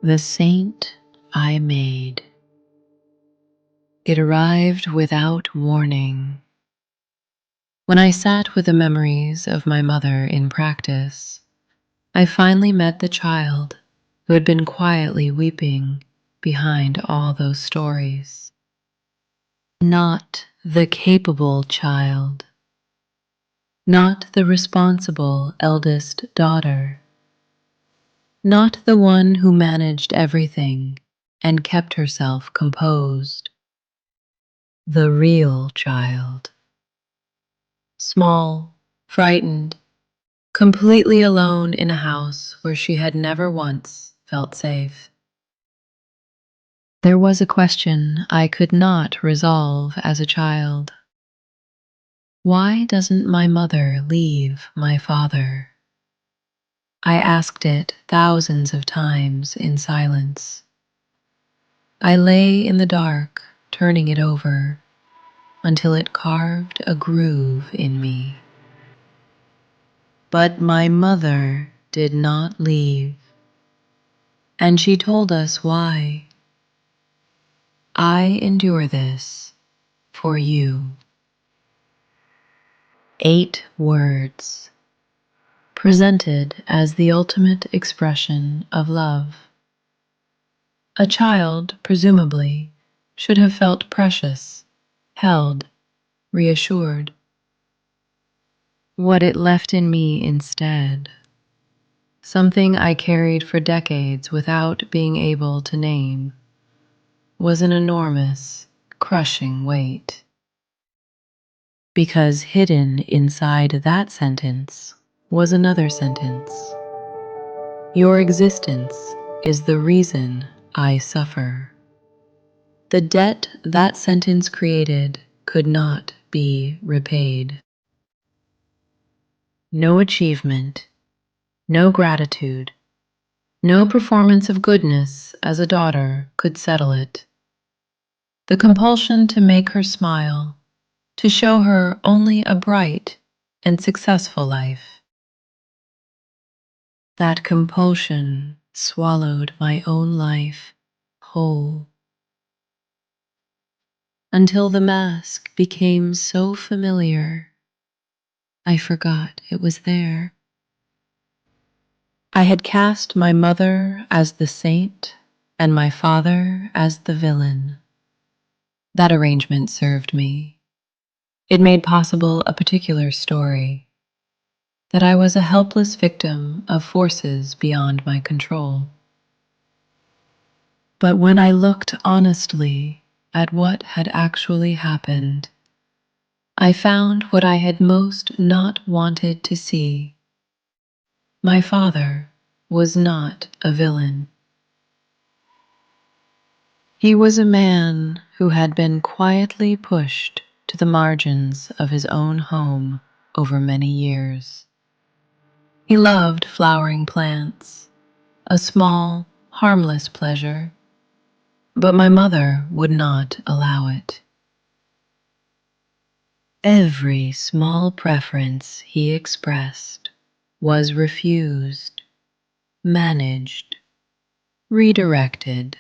The saint I made. It arrived without warning. When I sat with the memories of my mother in practice, I finally met the child who had been quietly weeping behind all those stories. Not the capable child, not the responsible eldest daughter, not the one who managed everything and kept herself composed. The real child. Small, frightened, completely alone in a house where she had never once felt safe. There was a question I could not resolve as a child. Why doesn't my mother leave my father? I asked it thousands of times in silence. I lay in the dark, turning it over, until it carved a groove in me. But my mother did not leave, and she told us why. I endure this for you. 8 words, presented as the ultimate expression of love. A child, presumably, should have felt precious, held, reassured. What it left in me instead, something I carried for decades without being able to name, was an enormous, crushing weight. Because hidden inside that sentence was another sentence. Your existence is the reason I suffer. The debt that sentence created could not be repaid. No achievement, no gratitude, no performance of goodness as a daughter could settle it. The compulsion to make her smile, to show her only a bright and successful life. That compulsion swallowed my own life whole, until the mask became so familiar, I forgot it was there. I had cast my mother as the saint and my father as the villain. That arrangement served me. It made possible a particular story, that I was a helpless victim of forces beyond my control. But when I looked honestly at what had actually happened, I found what I had most not wanted to see. My father was not a villain. He was a man who had been quietly pushed to the margins of his own home over many years. He loved flowering plants, a small, harmless pleasure, but my mother would not allow it. Every small preference he expressed was refused, managed, redirected.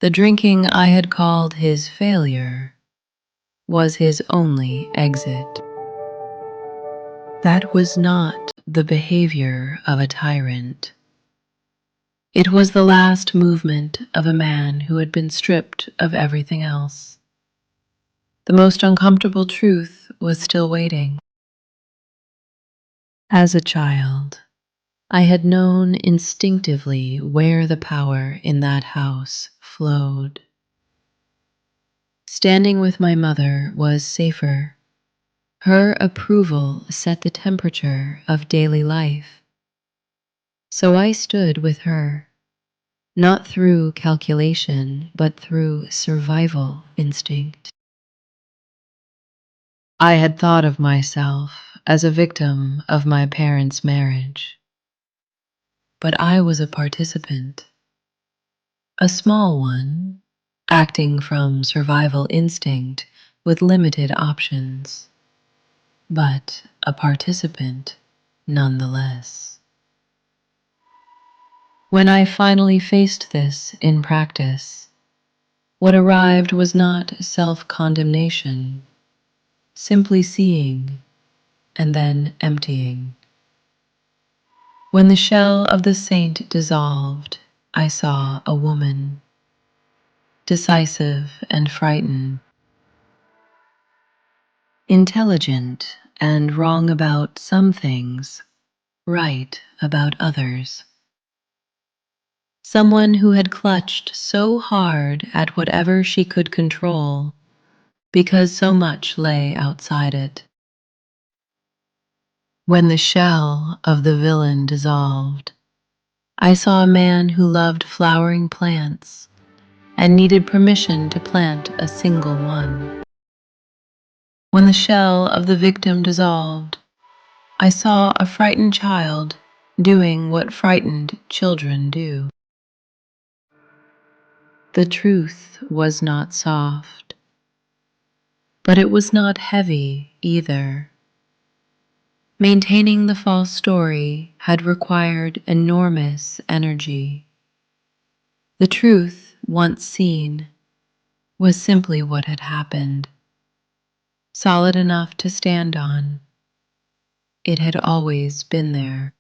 The drinking I had called his failure was his only exit. That was not the behavior of a tyrant. It was the last movement of a man who had been stripped of everything else. The most uncomfortable truth was still waiting. As a child, I had known instinctively where the power in that house flowed. Standing with my mother was safer. Her approval set the temperature of daily life. So I stood with her, not through calculation, but through survival instinct. I had thought of myself as a victim of my parents' marriage, but I was a participant, a small one, acting from survival instinct with limited options, but a participant nonetheless. When I finally faced this in practice, what arrived was not self-condemnation, simply seeing and then emptying. When the shell of the saint dissolved, I saw a woman, decisive and frightened, intelligent and wrong about some things, right about others. Someone who had clutched so hard at whatever she could control because so much lay outside it. When the shell of the villain dissolved, I saw a man who loved flowering plants and needed permission to plant a single one. When the shell of the victim dissolved, I saw a frightened child doing what frightened children do. The truth was not soft, but it was not heavy either. Maintaining the false story had required enormous energy. The truth, once seen, was simply what had happened, solid enough to stand on. It had always been there.